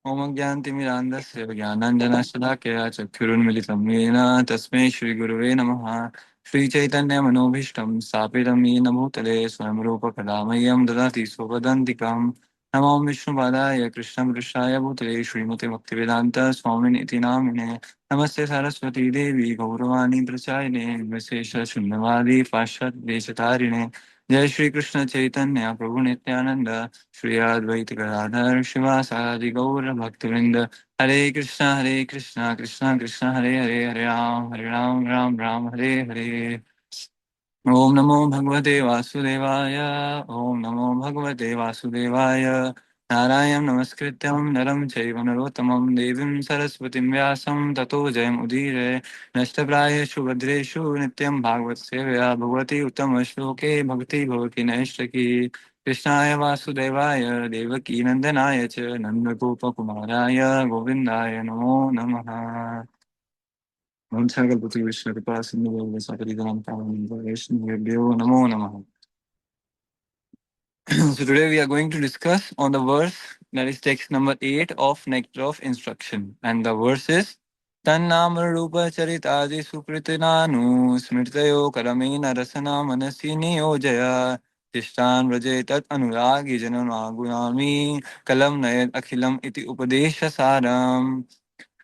ओम ज्ञानतिमिरान्धस्य ज्ञानाञ्जनशलाकया चक्षुरुन्मिलितं येन तस्मै श्रीगुरुवे नमः। श्रीचैतन्यमनोभीष्टं स्थापितं येन भूतले स्वयं रूपकदा मह्यं ददाति स्वपदान्तिकं। नमो विष्णुपादाय कृष्णपृष्ठाय भूतले श्रीमते भक्तिवेदान्त स्वामिनि इति नामिने। नमस्ते सरस्वती देवी गौरवाणी प्रचारिणे विशेषशून्यवादी पाश्चात्यदेशतारिणे। जय श्री कृष्ण चैतन्य प्रभु नित्यानंद श्री अद्वैत गदाधर शिवासादि गौर भक्तवृंद। हरे कृष्णा कृष्णा कृष्णा हरे हरे, हरे राम राम राम हरे हरे। ओम नमो भगवते वासुदेवाय। ओम नमो भगवते वासुदेवाय। नारायणं नमस्कृत्यं नरं चैव नरोत्तमं देवीं सरस्वतीं व्यासं ततो जयमुदीरये। नष्टप्रायेषु भद्रेषु नित्यं भागवत सेवया भगवती उत्तमश्लोके भक्ति भवति नैष्ठकी। कृष्णाय वासुदेवाय देवकी नन्दनाय च नन्दगोपकुमाराय गोविन्दाय नमो नमः। नमो नमः। So today we are going to discuss on the verse that is text number 8 of Nectar of Instruction, and the verse is Tannam Rupa Charitadi Supritinanu Smrtayo Karamena Rasana Manasi Niyojaya Tishtan Vrajetat Anuragi Jananagunami Kalam Nayat Akhilam Iti Upadesha Saram.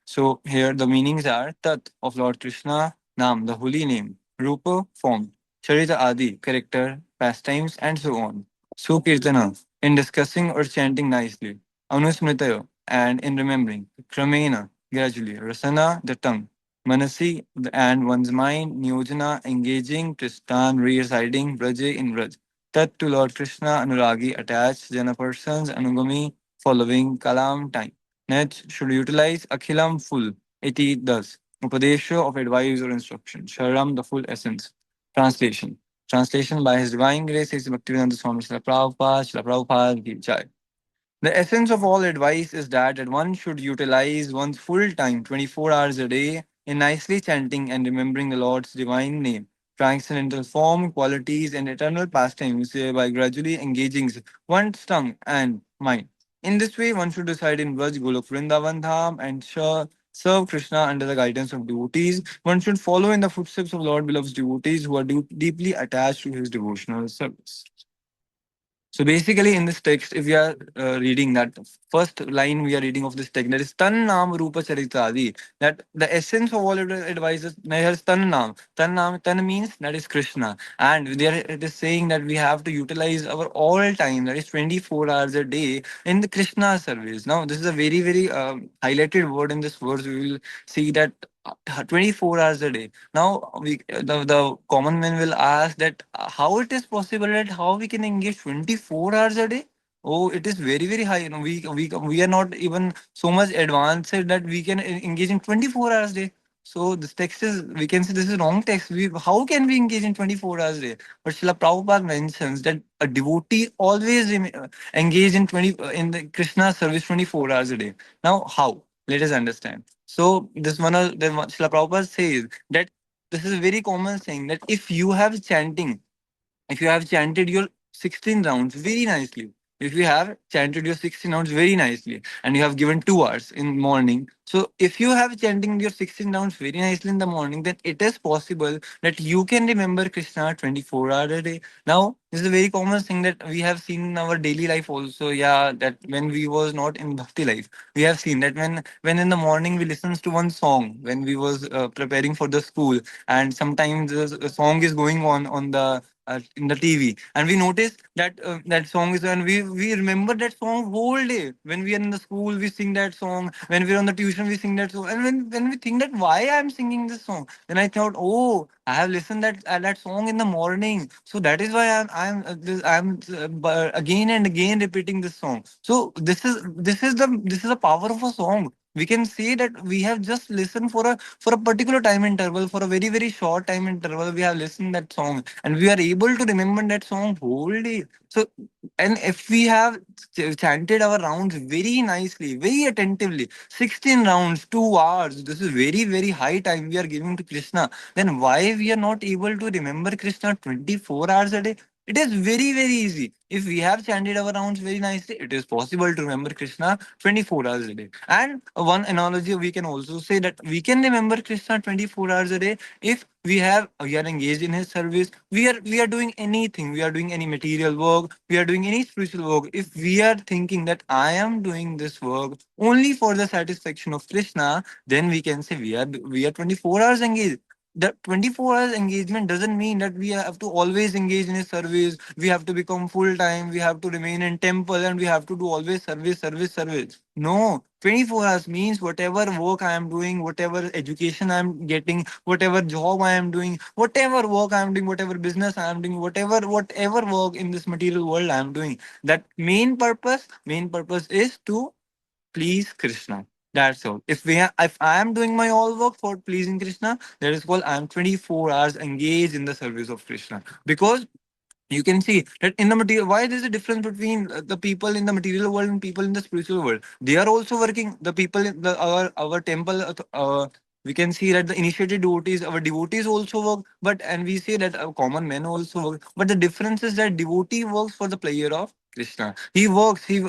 So here the meanings are Tat of Lord Krishna, Nam, the holy name, Rupa, form, Charita Adi, character, pastimes, and so on. Sukirtana, in discussing or chanting nicely, Anusmritayo, and in remembering, Kramena, gradually, Rasana, the tongue, Manasi, and one's mind, Nyojana, engaging, Tristan, residing, Braje, in Braj. Tat to Lord Krishna, Anuragi, attached, Jana persons, Anugami, following, Kalam, time. Next, should utilize Akhilam full. It does. Upadesha of advice or instruction. Sharam, the full essence. Translation. Translation by His Divine Grace is Bhaktivedanta Swami Srila Prabhupada, Srila Prabhupada Ki Jai. The essence of all advice is that one should utilize one's full time, 24 hours a day, in nicely chanting and remembering the Lord's divine name, transcendental form, qualities, and eternal pastimes by gradually engaging one's tongue and mind. In this way, one should reside in Vraj, Golok, Vrindavan Dham, and serve Krishna under the guidance of devotees. One should follow in the footsteps of Lord beloved's devotees who are deeply attached to his devotional service. So basically, in this text, if we are reading that first line we are reading of this text, that is Tan Nam Rupa Charitadi, that the essence of all advice is Tan Nam. Tan Nam, Tan means that is Krishna. And there it is saying that we have to utilize our all time, that is 24 hours a day, in the Krishna service. Now, this is a very, very highlighted word in this verse. We will see that 24 hours a day. Now, the common man will ask that how it is possible that how we can engage 24 hours a day? Oh, it is very, very high. We are not even so much advanced that we can engage in 24 hours a day. So this text is, we can say this is wrong text. How can we engage in 24 hours a day? But Srila Prabhupada mentions that a devotee always engage in 20 in the Krishna service 24 hours a day. Now, how? Let us understand. So this one, Srila Prabhupada says that this is a very common thing that if you have chanted your 16 rounds very nicely, if you have chanted your 16 rounds very nicely, and you have given 2 hours in morning, so if you have chanting your 16 rounds very nicely in the morning, then it is possible that you can remember Krishna 24 hours a day. Now, this is a very common thing that we have seen in our daily life also. Yeah, that when we was not in bhakti life, we have seen that when in the morning we listens to one song when we was preparing for the school, and sometimes the song is going on the in the TV, and we notice that that song is, and we remember that song whole day. When we are in the school, we sing that song. When we're on the tuition, we sing that song. And when we think that why I'm singing this song, then I thought, oh, I have listened that song in the morning, so that is why I'm again and again repeating this song. So this is the power of a song. We can say that we have just listened for a particular time interval, for a very, very short time interval, we have listened that song, and we are able to remember that song whole day. So, and if we have chanted our rounds very nicely, very attentively, 16 rounds, 2 hours, this is very, very high time we are giving to Krishna, then why we are not able to remember Krishna 24 hours a day? It is very, very easy. If we have chanted our rounds very nicely, it is possible to remember Krishna 24 hours a day. And one analogy we can also say that we can remember Krishna 24 hours a day if we are engaged in his service. We are doing anything. We are doing any material work. We are doing any spiritual work. If we are thinking that I am doing this work only for the satisfaction of Krishna, then we can say we are 24 hours engaged. The 24 hours engagement doesn't mean that we have to always engage in a service, we have to become full time, we have to remain in temple, and we have to do always service. No, 24 hours means whatever work I am doing, whatever education I am getting, whatever job I am doing, whatever work I am doing, whatever business I am doing, whatever work in this material world I am doing, that main purpose is to please Krishna. That's all. If I am doing my all work for pleasing Krishna, that is called I am 24 hours engaged in the service of Krishna. Because you can see that in the material, why there's a difference between the people in the material world and people in the spiritual world. They are also working. The people in our temple, we can see that the initiated devotees, our devotees also work, but and we say that common men also work. But the difference is that devotee works for the pleasure of Krishna. He works. He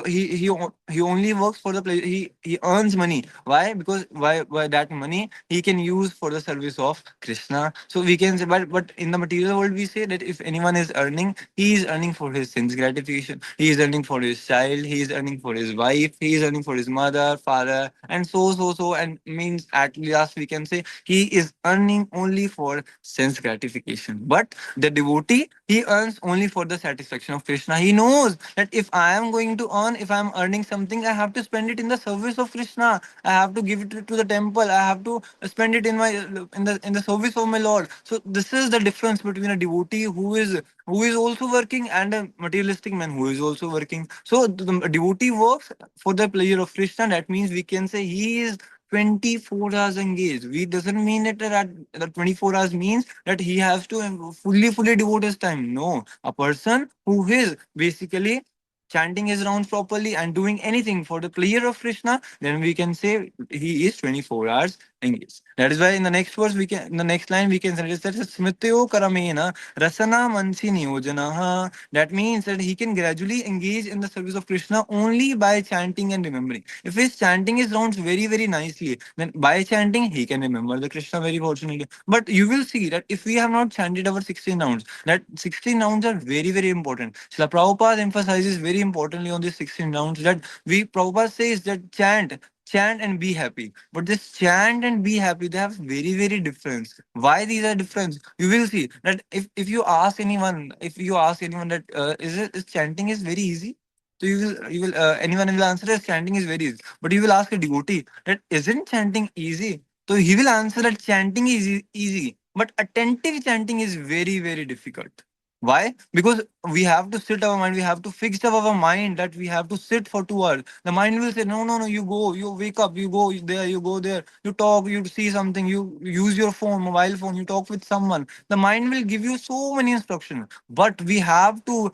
only works for the pleasure. He earns money. Why? Because why that money he can use for the service of Krishna. So we can say, but in the material world, we say that if anyone is earning, he is earning for his sense gratification. He is earning for his child. He is earning for his wife. He is earning for his mother, father, and so. And means at last we can say he is earning only for sense gratification. But the devotee, he earns only for the satisfaction of Krishna. He knows that if I am going to earn, if I am earning something, I have to spend it in the service of Krishna. I have to give it to the temple. I have to spend it in the service of my Lord. So this is the difference between a devotee who is also working and a materialistic man who is also working. So the devotee works for the pleasure of Krishna. That means we can say he is 24 hours engaged. We doesn't mean that 24 hours means that he has to fully devote his time. No, a person who is basically chanting his rounds properly and doing anything for the pleasure of Krishna, then we can say he is 24 hours engaged. That is why in the next verse in the next line we can say that Smrityo Karamena Rasana Mansi Niyojana. That means that he can gradually engage in the service of Krishna only by chanting and remembering. If he's chanting his rounds very nicely, then by chanting he can remember the Krishna very fortunately. But you will see that if we have not chanted our 16 rounds, that 16 rounds are very important. Srila Prabhupada emphasizes very importantly on these 16 rounds that Prabhupada says that chant and be happy. But this chant and be happy, they have very difference. Why these are different? You will see that if you ask anyone that is chanting is very easy. So you will anyone will answer that chanting is very easy. But you will ask a devotee that isn't chanting easy. So he will answer that chanting is easy, but attentive chanting is very difficult. Why? Because we have to sit our mind, we have to fix our mind that we have to sit for 2 hours. The mind will say, no, you go, you wake up, you go there, you talk, you see something, you use your phone, mobile phone, you talk with someone. The mind will give you so many instructions. But we have to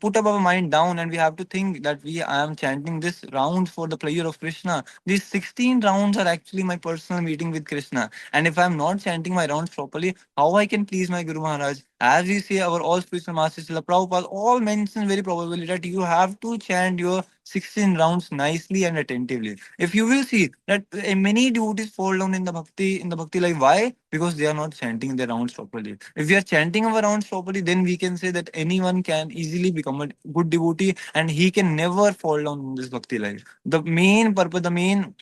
put up our mind down and we have to think that I am chanting this rounds for the pleasure of Krishna. These 16 rounds are actually my personal meeting with Krishna. And if I'm not chanting my rounds properly, how I can please my Guru Maharaj? As we say, our all spiritual masters, Srila Prabhupada, all mention very probably that you have to chant your 16 rounds nicely and attentively. If you will see that many devotees fall down in the bhakti life. Why? Because they are not chanting their rounds properly. If we are chanting our rounds properly, then we can say that anyone can easily become a good devotee and he can never fall down in this bhakti life. The main purpose, the main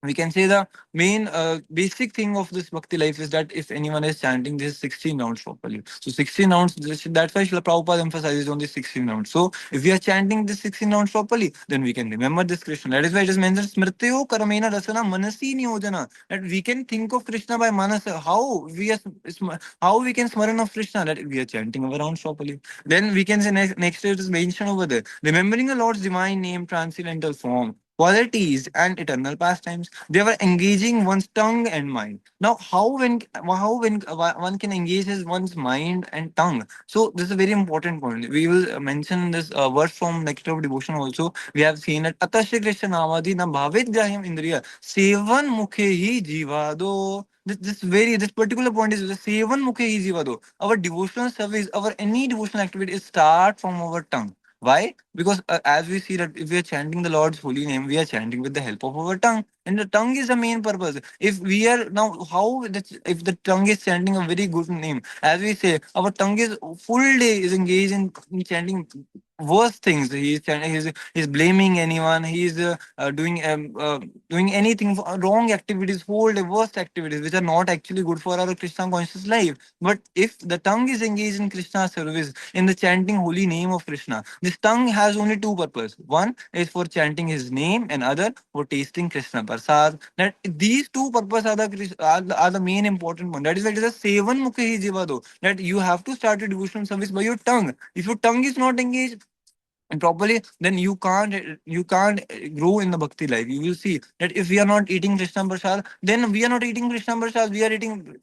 we can say the main basic thing of this bhakti life is that if anyone is chanting this 16 rounds properly. So 16 rounds, that's why Srila Prabhupada emphasizes on this 16 rounds. So if we are chanting this 16 rounds properly, then we can remember this Krishna. That is why it is mentioned Smrityo Karamena Rasana Manasi Niyojana. That we can think of Krishna by manas. How we can smaran of Krishna, that we are chanting our rounds properly. Then we can say next it is mentioned over there. Remembering the Lord's divine name, transcendental form. qualities, and eternal pastimes. They were engaging one's tongue and mind. Now, how when one can engage his one's mind and tongue? So this is a very important point. We will mention this verse from Nectar of Devotion also. We have seen it. Atasya Krishna Namadi na bhavit grahim indriya sevan mukhe hi jivado. This particular point is the sevan mukhe hi jivado. Our devotional service, our any devotional activity is start from our tongue. Why? Because as we see that if we are chanting the Lord's holy name, we are chanting with the help of our tongue, and the tongue is the main purpose. If we are now, if the tongue is chanting a very good name, as we say, our tongue is full day is engaged in chanting worse things. He's blaming anyone. He's doing anything wrong activities, whole day worst activities, which are not actually good for our Krishna conscious life. But if the tongue is engaged in Krishna service, in the chanting holy name of Krishna, this tongue has only two purposes. One is for chanting his name, and other for tasting Krishna Prasad. That these two purposes are the main important one. That is why it is a seven mukhi jivado. That you have to start a devotional service by your tongue. If your tongue is not engaged and properly, then you can't grow in the bhakti life. You will see that if we are not eating Krishna Prasad, then we are not eating Krishna Prasad, we are eating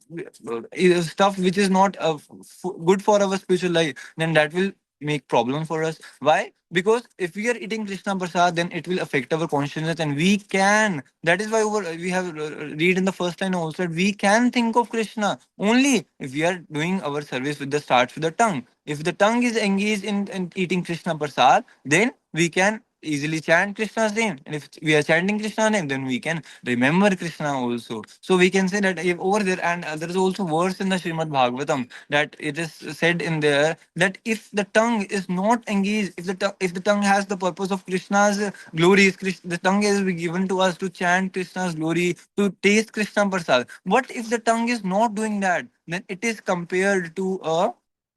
stuff which is not good for our spiritual life, then that will make problem for us. Why? Because if we are eating Krishna Prasad, then it will affect our consciousness, and we can, that is why we have read in the first line also that we can think of Krishna only if we are doing our service with the starts with the tongue. If the tongue is engaged in eating Krishna Prasad, then we can easily chant Krishna's name. And if we are chanting Krishna's name, then we can remember Krishna also. So we can say that if over there, and there is also verse in the Srimad Bhagavatam that it is said in there that if the tongue is not engaged, if the tongue has the purpose of Krishna's glories, the tongue is given to us to chant Krishna's glory, to taste Krishna Prasad. What if the tongue is not doing that? Then it is compared to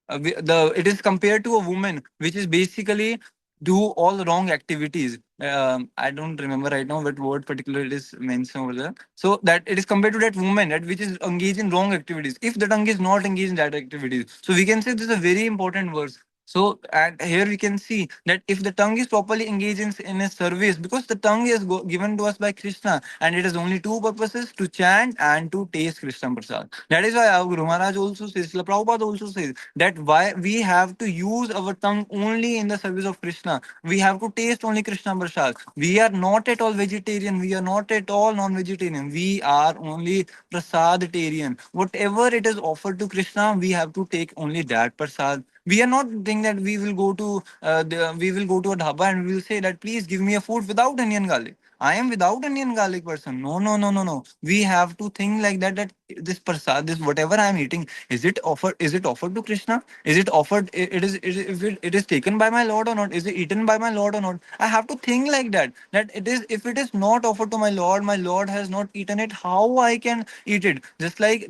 it is compared to a woman which is basically do all the wrong activities. I don't remember right now what word particular it is mentioned over there. So that it is compared to that woman that which is engaged in wrong activities. If the tongue is not engaged in that activities, so we can say this is a very important verse. So and here we can see that if the tongue is properly engaged in a service, because the tongue is given to us by Krishna, and it has only two purposes: to chant and to taste Krishna Prasad. That is why our Guru Maharaj also says, Srila Prabhupada also says that why we have to use our tongue only in the service of Krishna. We have to taste only Krishna Prasad. We are not at all vegetarian. We are not at all non-vegetarian. We are only prasaditarian. Whatever it is offered to Krishna, we have to take only that prasad. We are not thinking that we will go to a dhaba and we will say that please give me a food without onion garlic. I am without onion garlic person. No, no, no, no, no. We have to think like that. That this prasad, this whatever I am eating, is it offered? Is it offered to Krishna? Is it offered? It is taken by my Lord or not? Is it eaten by my Lord or not? I have to think like that. That it is. If it is not offered to my Lord has not eaten it. How I can eat it? Just like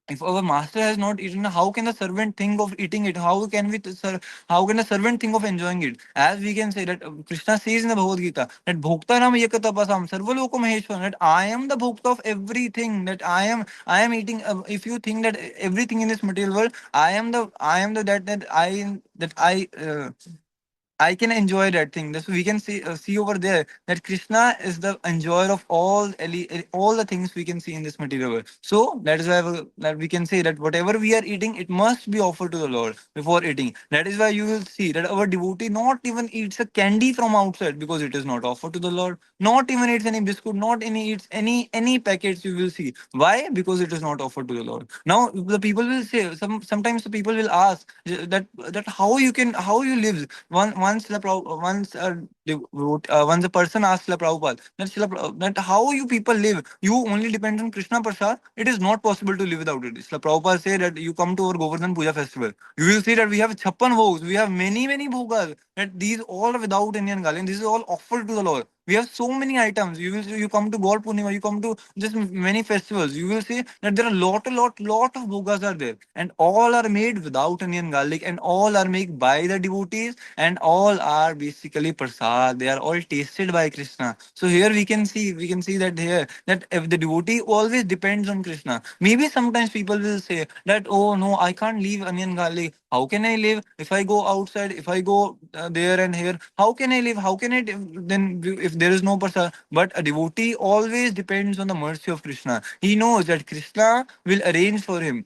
if our master has not eaten, how can the servant think of eating it? How can the servant think of enjoying it? As we can say that Krishna says in the Bhagavad Gita that Bhokta Ram Yakatapasam Sarvaloko Maheshwar, that I am the Bhokta of everything, that I am eating. If you think that everything in this material world, I am the I can enjoy that thing. That's we can see over there that Krishna is the enjoyer of all the things we can see in this material world. So that is why that we can say that whatever we are eating, it must be offered to the Lord before eating. That is why you will see that our devotee not even eats a candy from outside because it is not offered to the Lord. Not even eats any biscuit. Not any eats any packets. You will see why, because it is not offered to the Lord. Now the people will say sometimes the people will ask that how you live once a person asked Srila Prabhupada that how you people live, you only depend on Krishna Prasad, it is not possible to live without it. Srila Prabhupada say that you come to our Govardhan Puja festival, you will see that we have 56 bhogs, we have many bhogas, that these all are without Indian garlic, and this is all offered to the Lord. We have so many items. You come to Gaur Purnima, you come to just many festivals. You will see that there are lot of bhogas are there, and all are made without onion garlic, and all are made by the devotees, and all are basically prasad. They are all tasted by Krishna. So here we can see that here that if the devotee always depends on Krishna. Maybe sometimes people will say that oh no, I can't leave onion garlic. How can I live if I go outside? If I go there and here, how can I live? How can then if there is no prasad? But a devotee always depends on the mercy of Krishna. He knows that Krishna will arrange for him.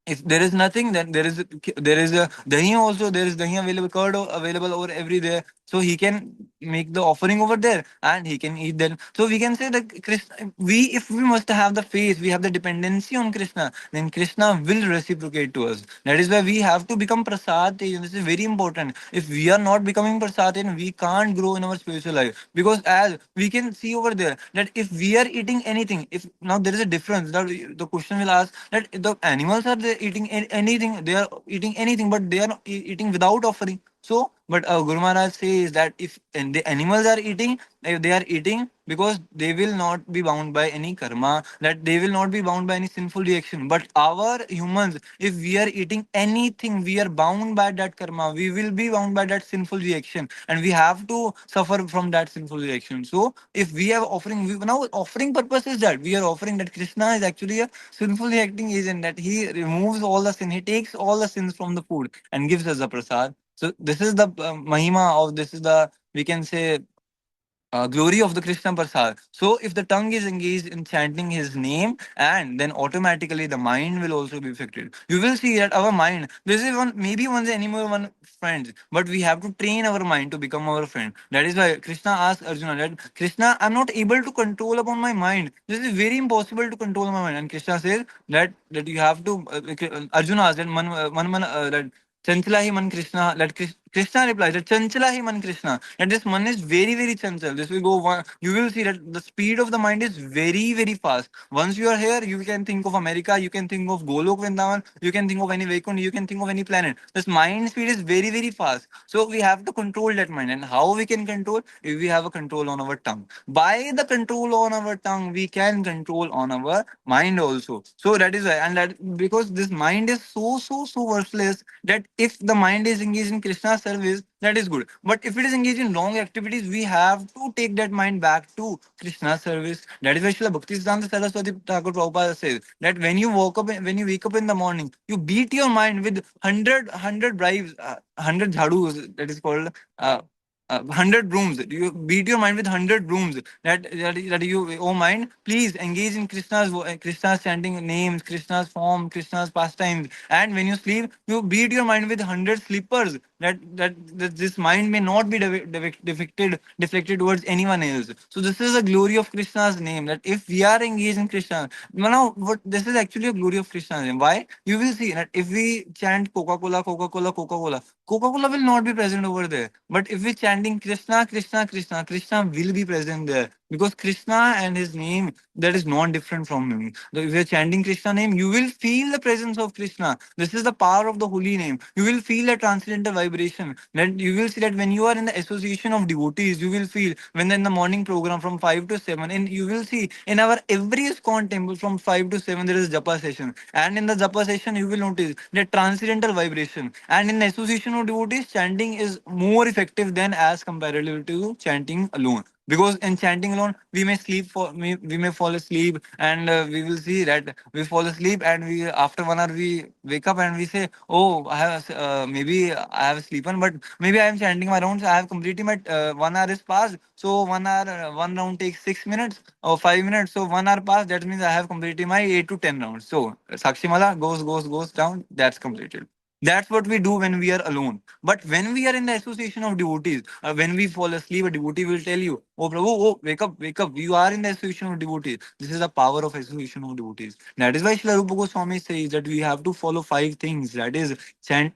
If there is nothing, then there is a dahi also. There is dahi available, curd available over every there, so he can make the offering over there and he can eat them. So we can say that Krishna, we if we must have the faith, we have the dependency on Krishna, then Krishna will reciprocate to us. That is why we have to become prasad. This is very important. If we are not becoming prasad, then we can't grow in our spiritual life, because as we can see over there that if we are eating anything, if now there is a difference that the question will ask that the animals are they eating anything, they are eating anything, but they are not eating without offering. So, but Guru Maharaj says that if and the animals are eating, if they are eating because they will not be bound by any karma, that they will not be bound by any sinful reaction. But our humans, if we are eating anything, we are bound by that karma. We will be bound by that sinful reaction, and we have to suffer from that sinful reaction. So, if we have offering, now offering purpose is that we are offering that Krishna is actually a sinful reacting agent, that he removes all the sin, he takes all the sins from the food and gives us the prasad. So this is the mahima of, this is the, we can say, glory of the Krishna Prasad. So if the tongue is engaged in chanting his name, and then automatically the mind will also be affected. You will see that our mind, this is one, maybe one's enemy, one friend, but we have to train our mind to become our friend. That is why Krishna asked Arjuna that, Krishna, I'm not able to control upon my mind. This is very impossible to control my mind. And Krishna says that you have to, Arjuna asked that, that Chanchala hi man Krishna. Let Krishna replies that Chanchala hi man Krishna. That this man is very, very chanchal. This will go one. You will see that the speed of the mind is very, very fast. Once you are here, you can think of America, you can think of Golok Vrindavan, you can think of any Vaikund, you can think of any planet. This mind speed is very, very fast. So we have to control that mind. And how we can control? If we have a control on our tongue. By the control on our tongue, we can control on our mind also. So that is why, and that because this mind is so worthless, that if the mind is engaged in Krishna's service, that is good. But if it is engaged in wrong activities, we have to take that mind back to Krishna's service. That is why Srila Bhaktisiddhanta Saraswati Thakur Prabhupada says that when you wake up in the morning, you beat your mind with hundred bribes, 100 jhadus. That is called. 100 brooms. You beat your mind with 100 brooms. That you, oh mind, please engage in Krishna's chanting names, Krishna's form, Krishna's pastimes. And when you sleep, you beat your mind with 100 slippers. That this mind may not be deflected towards anyone else. So this is the glory of Krishna's name. That if we are engaged in Krishna, now what this is actually a glory of Krishna's name. Why? You will see that if we chant Coca Cola, Coca Cola, Coca Cola, Coca Cola will not be present over there. But if we chanting Krishna, Krishna, Krishna, Krishna will be present there, because Krishna and his name, that is not different from him. So if you're chanting Krishna name, you will feel the presence of Krishna. This is the power of the holy name. You will feel a transcendental vibration. Then you will see that when you are in the association of devotees, you will feel when in the morning program from 5 to 7, and you will see in our every ISKCON temple from 5 to 7 there is japa session, and in the japa session you will notice the transcendental vibration. And in the association of devotees, chanting is more effective than as comparative to chanting alone, because in chanting alone we may fall asleep, and we will see that we fall asleep, and we after 1 hour we wake up and we say, oh, I have maybe I have sleepen, but maybe I am chanting my rounds, I have completed my 1 hour is passed. So 1 hour, one round takes 6 minutes or 5 minutes, so 1 hour passed, that means I have completed my 8 to 10 rounds. So Sakshimala goes down, that's completed. That's what we do when we are alone. But when we are in the association of devotees, when we fall asleep, a devotee will tell you, oh Prabhu, oh, wake up, wake up. You are in the association of devotees. This is the power of association of devotees. That is why Srila Rupa Goswami says that we have to follow 5 things. That is, chant.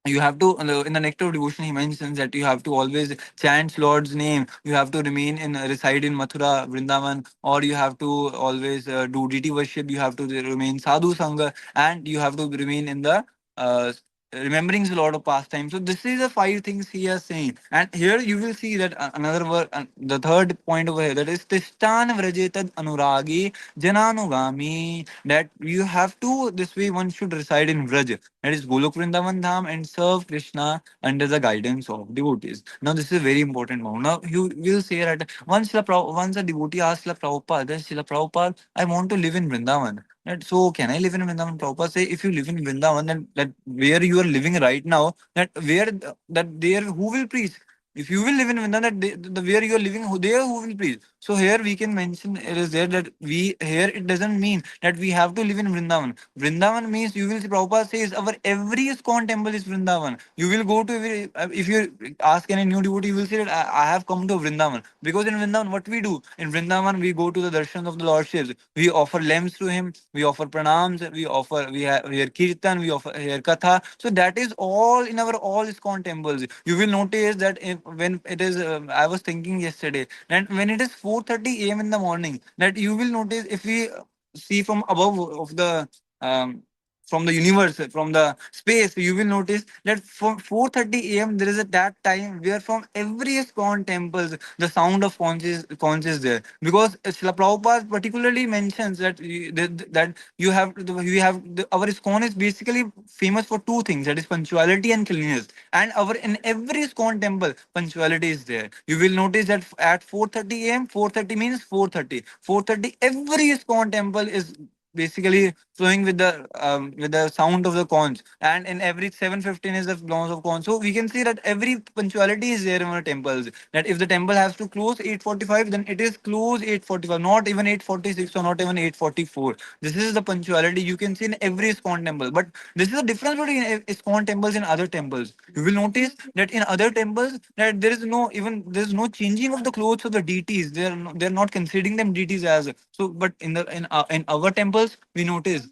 You have to, in the nectar of devotion, he mentions that you have to always chant Lord's name. You have to remain in, reside in Mathura, Vrindavan, or you have to always do deity worship. You have to remain sadhu sangha, and you have to remain in the uh, remembering a lot of pastime. So this is the 5 things he is saying. And here you will see that another word, the third point over here, that is Tishtan Vrajetad Anuragi Jananugami. That you have to, this way one should reside in Vraj, that is Golok Vrindavan Dham, and serve Krishna under the guidance of devotees. Now this is a very important one. Now you will say that once a devotee asks Srila Prabhupada, Srila Prabhupada, I want to live in Vrindavan. That, so can I live in Vrindavan? Prabhupada say, if you live in Vrindavan, then that where you are living right now, that where that there who will preach? If you will live in Vrindavan, that the where you are living, there who will preach? So here we can mention it is there that we here it doesn't mean that we have to live in Vrindavan. Vrindavan means you will see Prabhupada says our every ISKCON temple is Vrindavan. You will go to every, if you ask any new devotee, you will say that I have come to Vrindavan. Because in Vrindavan, what we do? In Vrindavan, we go to the darshan of the Lordships. We offer lamps to him, we offer pranams, we hear kirtan, we offer hear katha. So that is all in our all ISKCON temples. You will notice that when it is, I was thinking yesterday, that when it is 4:30 a.m. in the morning, that you will notice if we see from above of the um, from the universe, from the space, you will notice that from 4:30 a.m. there is a that time where from every ISKCON temples the sound of conch is there, because Srila Prabhupada particularly mentions that that you have our ISKCON is basically famous for two things, that is punctuality and cleanliness, and our in every ISKCON temple punctuality is there. You will notice that at 4:30 a.m. 4:30 means 4:30 4:30 every ISKCON temple is basically flowing with the sound of the conch, and in every 7:15 is the blast of conch. So we can see that every punctuality is there in our temples, that if the temple has to close 8:45, then it is close 8:45, not even 8:46 or not even 8:44. This is the punctuality you can see in every ISKCON temple. But this is the difference between ISKCON temples and other temples. You will notice that in other temples that there is no changing of the clothes of the deities. They're not considering them deities as so. But in our temples we notice,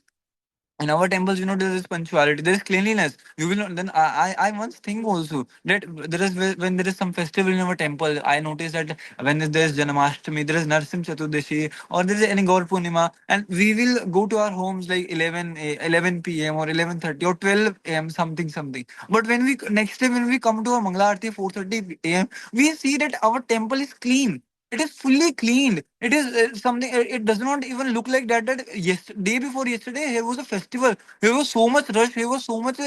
in our temples, there is punctuality, there is cleanliness. You will not, then I once think also that there is when there is some festival in our temple, I notice that when there is Janmashtami, there is Narsim Chaturdashi, or there is any Gaur Purnima, and we will go to our homes like 11 p.m. or 11:30 or 12 a.m. something. But when we next day when we come to a Mangala Aarti 4:30 a.m., we see that our temple is clean. It is fully cleaned. It is something. It does not even look like that. That yes, day before yesterday, here was a festival. Here was so much rush. Here was so much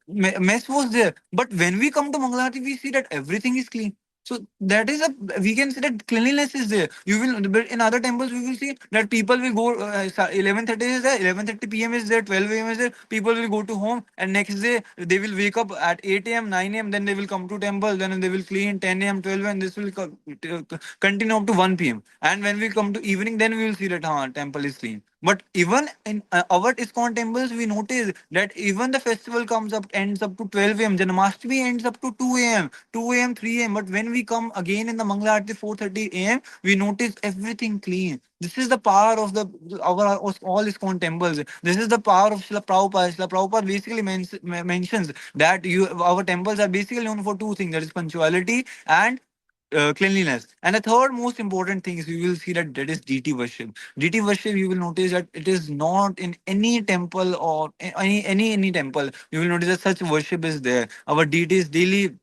mess was there. But when we come to Mangalati, we see that everything is clean. So that is a, we can say that cleanliness is there. You will, but in other temples we will see that people will go 11:30 is there, 11:30 p.m. is there, 12 a.m. is there. People will go to home, and next day they will wake up at 8 a.m., 9 a.m. Then they will come to temple. Then they will clean 10 a.m., 12 a.m. This will continue up to 1 p.m. And when we come to evening, then we will see that temple is clean. But even in our ISKCON temples, we notice that even the festival comes up, ends up to 12 a.m. Janmashtami ends up to 2 a.m., 2 a.m., 3 a.m. But when we come again in the Mangala Aarti 4:30 a.m., we notice everything clean. This is the power of the our all ISKCON temples. This is the power of Srila Prabhupada. Srila Prabhupada basically mentions that our temples are basically known for two things, that is punctuality and cleanliness. And the third most important thing is you will see that is deity worship. Deity worship, you will notice that it is not in any temple or any temple. You will notice that such worship is there. Our deities daily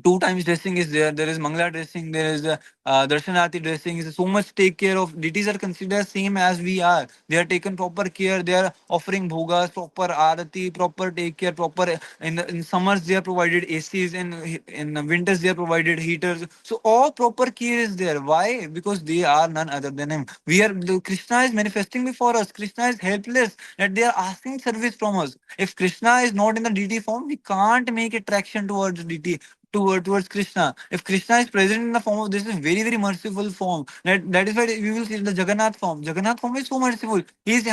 two times dressing is there. There is Mangala dressing. There is Darshanati dressing. Is so much take care of. Deities are considered same as we are. They are taken proper care. They are offering bhogas, proper arati, proper take care, proper in summers they are provided ACs, and in winters they are provided heaters. So all proper care is there. Why? Because they are none other than him. Krishna is manifesting before us. Krishna is helpless that they are asking service from us. If Krishna is not in the deity form, we can't make attraction towards deity towards Krishna. If Krishna is present in the form of this is very merciful form. That is why we will see the Jagannath form. Jagannath form is so merciful. He's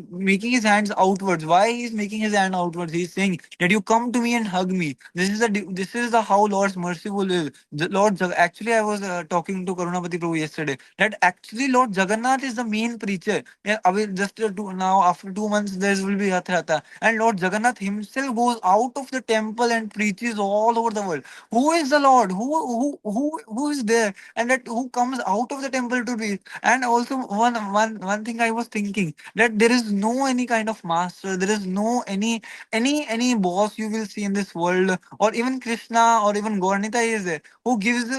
making his hands outwards. Why he is making his hand outwards? He is saying that you come to me and hug me. This is the how Lord's merciful is. Actually I was talking to Karunapati Prabhu yesterday that actually Lord Jagannath is the main preacher. Yeah, I will just now after 2 months there will be Rath Yatra, and Lord Jagannath himself goes out of the temple and preaches all over the world. Who is the Lord? Who is there? And that who comes out of the temple to be? And also one thing I was thinking that there is no any kind of master. There is no any boss you will see in this world, or even Krishna or even Gaurnita is there who gives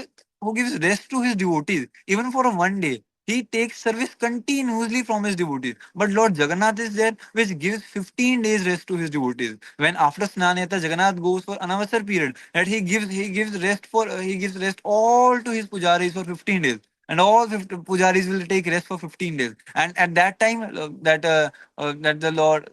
rest to his devotees even for a 1 day. He takes service continuously from his devotees. But Lord Jagannath is there, which gives 15 days rest to his devotees. When after Snanayata, Jagannath goes for anavasar period, that he gives rest all to his pujaris for 15 days. and all 50 pujaris will take rest for 15 days. And at that time, that the Lord,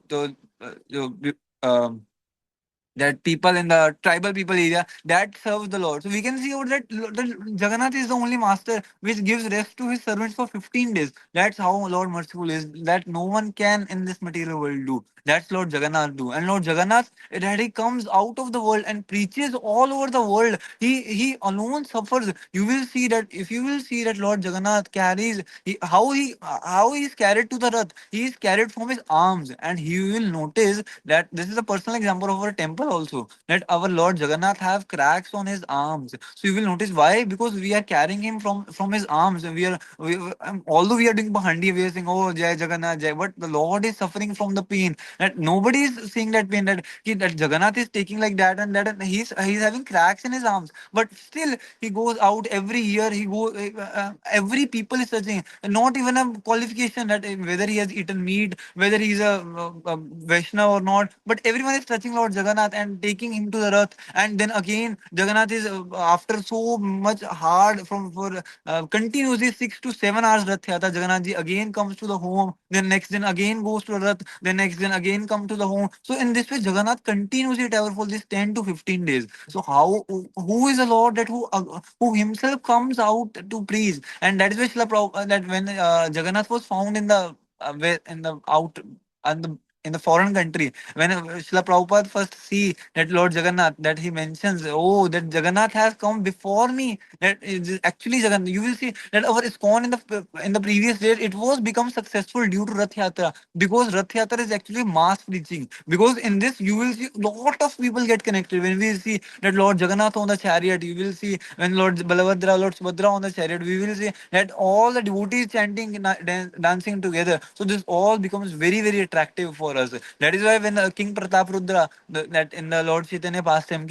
that people in the tribal people area that serves the Lord. So we can see over that Jagannath is the only master which gives rest to his servants for 15 days. That's how Lord merciful is. That no one can in this material world do. That's Lord Jagannath do. And Lord Jagannath, that he comes out of the world and preaches all over the world. He alone suffers. You will see that if you will see that Lord Jagannath carries how he is carried to the rath. He is carried from his arms, and he will notice that this is a personal example of our temple also. That our Lord Jagannath have cracks on his arms. So you will notice why, because we are carrying him from his arms. Although we are doing bahandi, we are saying, oh Jai Jagannath Jai, but the Lord is suffering from the pain. That nobody is seeing that pain, that Jagannath is taking like that, and he's having cracks in his arms, but still he goes out every year. Every people is searching, not even a qualification that whether he has eaten meat, whether he's a Vaishnav or not, but everyone is touching Lord Jagannath and taking him to the Rath. And then again Jagannath is after so much hard from for continuously 6 to 7 hours Rath Yatra, Jagannath ji again comes to the home, then next then again goes to the Rath, then next then again come to the home. So in this way Jagannath continuously travel for this 10 to 15 days. So how, who is the Lord that who himself comes out to preach? And that is why that when Jagannath was found in the in the out and the in the foreign country, when Srila Prabhupada first see that Lord Jagannath, that he mentions, oh, that Jagannath has come before me. That is actually Jagannath. You will see that our ISKCON in the previous days, it was become successful due to Rath Yatra, because Rath Yatra is actually mass preaching. Because in this you will see lot of people get connected. When we see that Lord Jagannath on the chariot, you will see when Lord Balabhadra, Lord Subhadra on the chariot, we will see that all the devotees chanting, dancing together. So this all becomes very, very attractive for us. That is why when King Pratap Rudra, that in the Lord Chaitanya pastime,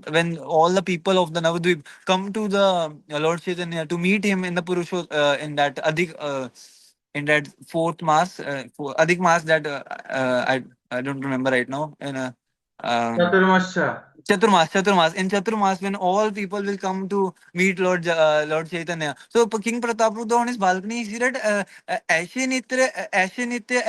when all the people of the Navadvip come to the Lord Chaitanya to meet him in the Purusho, in that fourth mass, Adhik mass, that I don't remember right now. Um, Chaturmasha. Chaturmas. In Chaturmas, when all people will come to meet Lord Chaitanya. So King Prataprudra on his balcony, he said, ऐसे नित्य, ऐसे नित्य,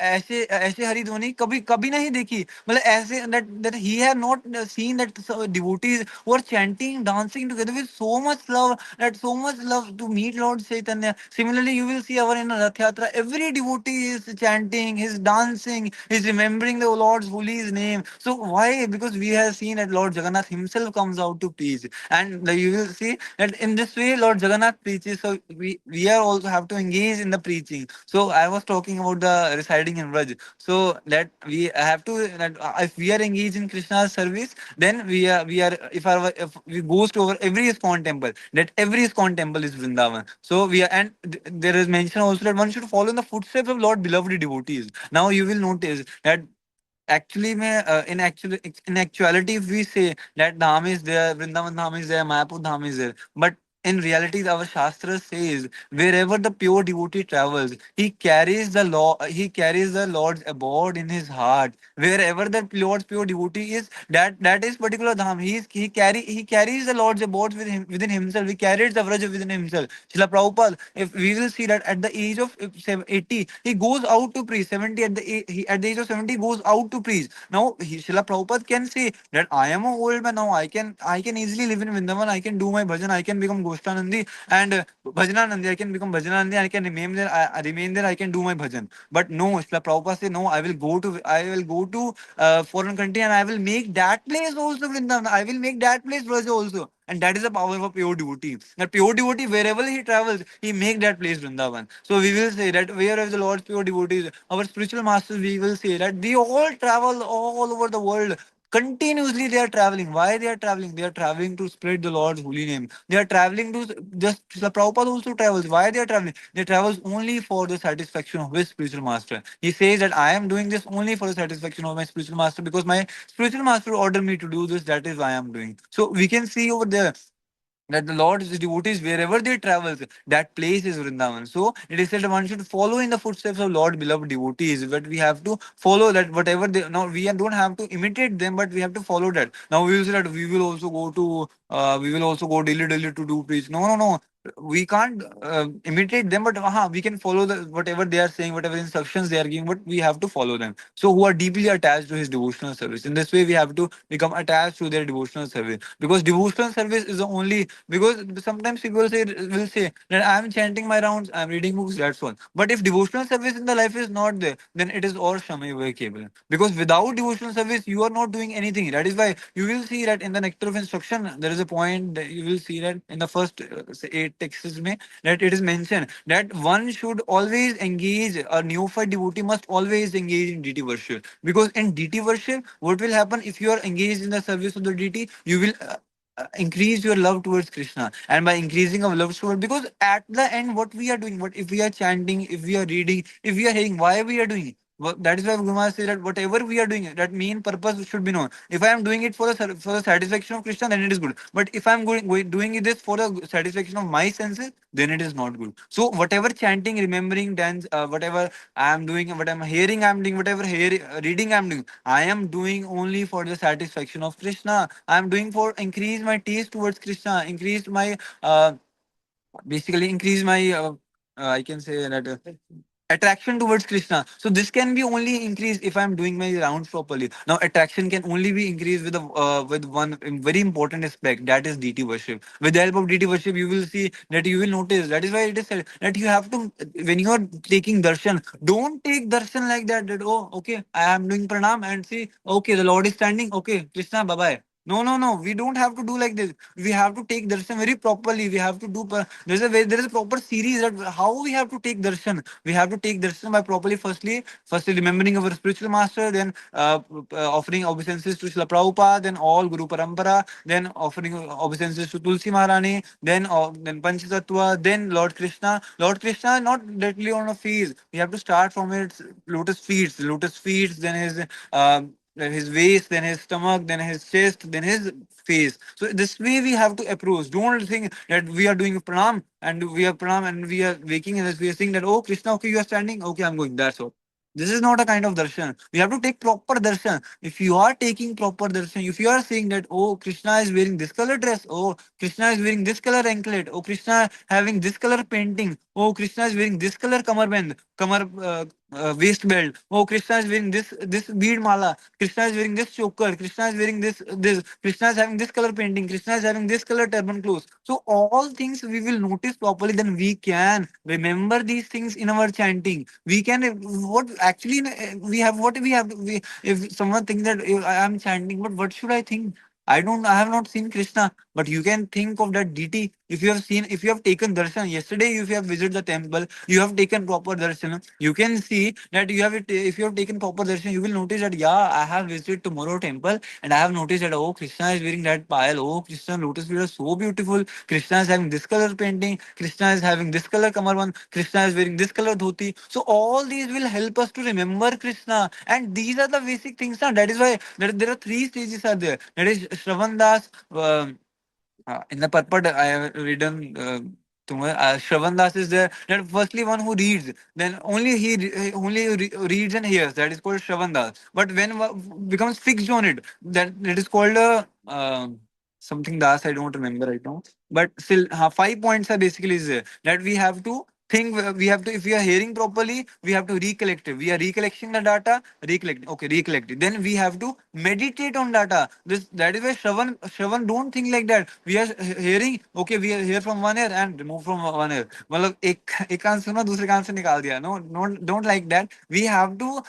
ऐसे हरि ध्वनि कभी कभी नहीं देखी. मतलब ऐसे that he had not seen that devotees who are chanting, dancing together with so much love, that so much love to meet Lord Chaitanya. Similarly, you will see our in Rath Yatra, every devotee is chanting, is dancing, is remembering the Lord's holy name. So why? Because we have seen that Lord Jagannath himself comes out to preach, and you will see that in this way Lord Jagannath preaches. So we are also have to engage in the preaching. So I was talking about the residing in Vraj. So that we have to, that if we are engaged in Krishna's service, then we are if we goes to over every ISKCON temple, that every ISKCON temple is Vrindavan. So we are, and there is mention also that one should follow in the footsteps of Lord beloved devotees. Now you will notice that actually in actuality, if we say that Dham is there, Vrindavan Dham is there, Mayapur Dham is there, but in reality our shastra says wherever the pure devotee travels, he carries the Lord's abode in his heart. Wherever the Lord's pure devotee is, that is particular Dham. He carries the Lord's abode within himself. He carries the Vraj within himself. Srila Prabhupada, if we will see that at the age of 80, he goes out to preach. 70 at the age of 70 goes out to preach. Now Srila Prabhupada can say that I am a old man now. I can easily live in Vrindavan. I can do my bhajan. I can become Goshtanandi and Bhajananandi. I can become Bhajananandi. I can remain there. I remain there. I can do my bhajan. But no, Srila Prabhupada say no. I will go to foreign country, and I will make that place also Vrindavan. I will make that place Braja also. And that is the power of a pure devotee. That pure devotee, wherever he travels, he make that place Vrindavan. So we will say that wherever the Lord's pure devotees, our spiritual masters, we will say that they all travel all over the world. Continuously they are traveling. Why they are traveling? They are traveling to spread the Lord's holy name. They are traveling to just the Prabhupada also travels. Why they are traveling? They travels only for the satisfaction of his spiritual master. He says that I am doing this only for the satisfaction of my spiritual master, because my spiritual master ordered me to do this. That is why I am doing. So we can see over there that the Lord's devotees, wherever they travel, that place is Vrindavan. So it is said that one should follow in the footsteps of Lord beloved devotees. But we have to follow that whatever they, now we don't have to imitate them, but we have to follow that. Now we will say that we will also go daily to do preach. No, no, no. we can't imitate them, but we can follow the whatever they are saying, whatever instructions they are giving, but we have to follow them. So who are deeply attached to his devotional service. In this way, we have to become attached to their devotional service, because devotional service is the only, because sometimes people will say that I'm chanting my rounds, I'm reading books, that's all. But if devotional service in the life is not there, then it is all shamay cable. Because without devotional service, you are not doing anything. That is why you will see that in the nectar of instruction, there is a point that you will see that in the first say 8 texts mein, that it is mentioned that one should always engage, a neophyte devotee must always engage in deity worship. Because in deity worship, what will happen if you are engaged in the service of the deity, you will increase your love towards Krishna. And by increasing our love towards, because at the end, what we are doing, what if we are chanting, if we are reading, if we are hearing, why we are doing it? That is why Guru Maharaj says that whatever we are doing, that main purpose should be known. If I am doing it for the satisfaction of Krishna, then it is good. But if I am doing this for the satisfaction of my senses, then it is not good. So whatever chanting, remembering, dance, whatever I am doing, what I am hearing, I am doing, whatever reading I am doing, I am doing only for the satisfaction of Krishna. I am doing for increase my taste towards Krishna, increase my basically increase my I can say that attraction towards Krishna. So this can be only increased if I'm doing my rounds properly. Now attraction can only be increased with one very important aspect, that is deity worship. With the help of deity worship, you will see that you will notice. That is why it is said that you have to, when you are taking darshan, don't take darshan like that. That oh okay, I am doing pranam and see okay the Lord is standing. Okay, Krishna, bye bye. No, no, no. We don't have to do like this. We have to take darshan very properly. We have to do. There is a proper series that how we have to take darshan. We have to take darshan by properly. Firstly remembering our spiritual master, then offering obeisances to Srila Prabhupada, then all Guru Parampara, then offering obeisances to Tulsi Maharani, then Panchatattva, then Lord Krishna. Lord Krishna not directly on a face. We have to start from its lotus feet, then his waist, then his stomach, then his chest, then his face. So this way we have to approach. Don't think that we are doing pranam and we are waking and we are saying that oh Krishna, okay you are standing, okay I'm going. That's all. This is not a kind of darshan. We have to take proper darshan. If you are taking proper darshan, if you are saying that oh Krishna is wearing this color dress, oh Krishna is wearing this color anklet, oh Krishna having this color painting, oh Krishna is wearing this color kamar waist belt, oh Krishna is wearing this bead mala, Krishna is wearing this choker, Krishna is wearing this, Krishna is having this color painting, Krishna is having this color turban clothes. So all things we will notice properly, then we can remember these things in our chanting. We can what actually we have what we have we, if someone thinks that I am chanting, but what should I think? I have not seen Krishna, but you can think of that deity. If you have seen, if you have taken darshan yesterday, if you have visited the temple, you have taken proper darshan, you can see that if you have taken proper darshan, you will notice that yeah, I have visited tomorrow temple and I have noticed that oh Krishna is wearing that pile, oh Krishna lotus feet are so beautiful, Krishna is having this color painting, Krishna is having this color kamarban, Krishna is wearing this color dhoti. So all these will help us to remember Krishna, and these are the basic things. Now that is why there are three stages are there. That is Shravan Das. In the purport, I have written. Shravan Das is there. That firstly one who reads, then only reads and hears. That is called Shravan Das. But when becomes fixed on it, that it is called a something Das. I don't remember right now. But still, 5 points are basically is there that we have to think. We have to, if we are hearing properly, we have to recollect it. We are recollecting the data, recollect. Okay, recollect it. Then we have to meditate on data. That is why Shravan don't think like that. We are hearing. Okay, we are here from one ear and remove from one ear. मतलब एक कान सुना दूसरे कान से निकाल दिया. No, no, don't like that. We have to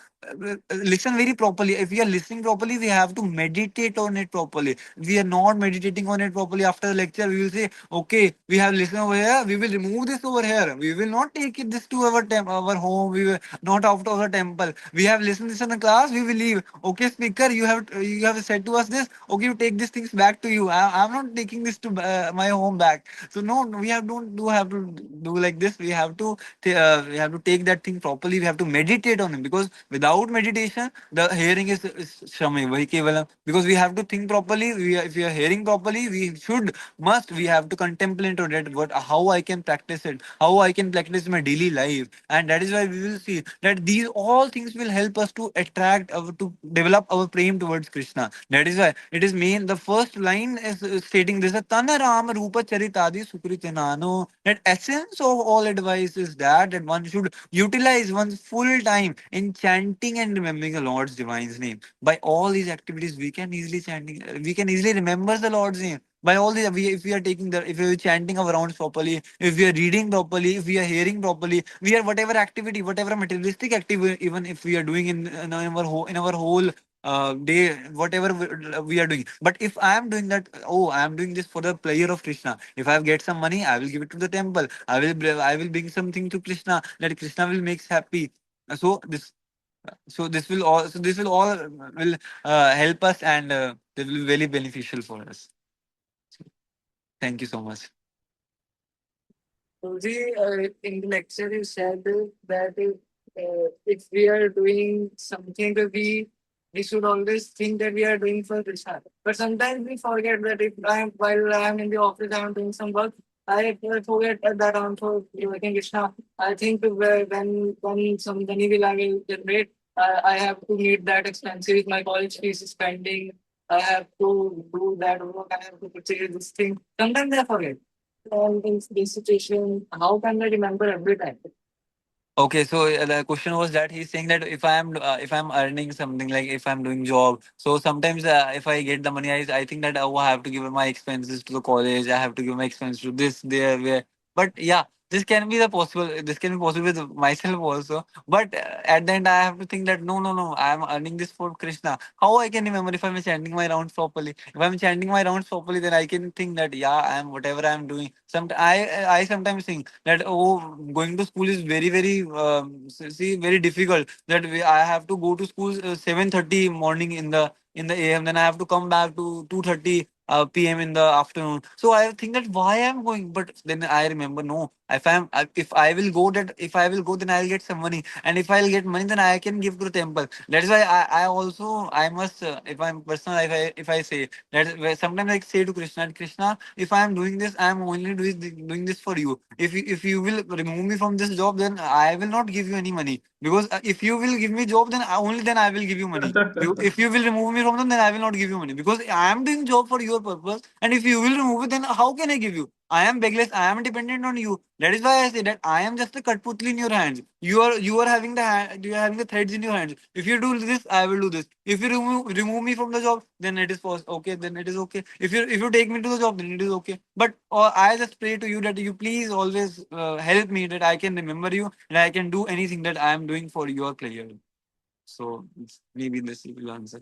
listen very properly. If we are listening properly, we have to meditate on it properly. We are not meditating on it properly. After the lecture, we will say, okay, we have listened over here. We will remove this over here. We will not take it this to our home. We will not out of our temple. We have listened this in the class. We will leave. Okay, speaker, you have said to us this. Okay, you take these things back to you. I'm not taking this to my home back. So no, we have to do like this. We have to take that thing properly. We have to meditate on it, because without without meditation, the hearing is shamay, vahi kevalam. Because we have to think properly. If we are hearing properly, we should, must, we have to contemplate on it. What, how I can practice it, how I can practice in my daily life, and that is why we will see that these all things will help us to attract to develop our prem towards Krishna. That is why it is main. The first line is stating this: Tana Rama Rupa Charitadi Sukritinano. That essence of all advice is that one should utilize one's full time in chanting and remembering the Lord's divine name. By all these activities, we can easily remember the Lord's name. By all these, if we are taking the, if we are chanting our rounds properly, if we are reading properly, if we are hearing properly, we are whatever activity, whatever materialistic activity, even if we are doing in our whole day, whatever we are doing. But if I am doing that, oh, I am doing this for the pleasure of Krishna. If I get some money, I will give it to the temple. I will bring something to Krishna that Krishna will make happy. So this will all will help us, and this will be very beneficial for us. Thank you so much. Ji, in the lecture, you said that if we are doing something, we should always think that we are doing for Krishna. But sometimes we forget that if I am while I am in the office, I am doing some work. I forget that I am for working Krishna. I think when some money will I will generate, I have to meet that expenses. My college fees is pending. I have to do that work. I have to purchase this thing. Sometimes I forget in this situation, how can I remember every time? Okay, so the question was that he's saying that if I'm earning something, like if I'm doing job, so sometimes if I get the money, I think that, oh, I have to give my expenses to the college, I have to give my expenses to this there where. But yeah, this can be possible with myself also. But at the end, I have to think that no, I am earning this for Krishna. How I can remember if I'm chanting my rounds properly? If I'm chanting my rounds properly, then I can think that, yeah, I am whatever I am doing. I sometimes think that, oh, going to school is very see, very difficult. That I have to go to school 7:30 morning in the AM, then I have to come back to 2:30 PM in the afternoon. So I think that why I'm going, but then I remember, no, if I will go, then I'll get some money, and if I'll get money, then I can give to the temple. That's why I also I must, if I'm personal, if I say that, sometimes I say to Krishna, Krishna, if I'm doing this, I'm only doing this for you. If you will remove me from this job, then I will not give you any money, because if you will give me job, then only then I will give you money. If you will remove me from them, then I will not give you money, because I am doing job for your purpose. And if you will remove it, then how can I give you? I am begless. I am dependent on you. That is why I say that I am just a Katputli in your hands. You are having you are having the threads in your hands. If you do this, I will do this. If you remove me from the job, then it is okay. Then it is okay. If you take me to the job, then it is okay. But I just pray to you that you please always help me, that I can remember you, and I can do anything that I am doing for your pleasure. So maybe this will answer.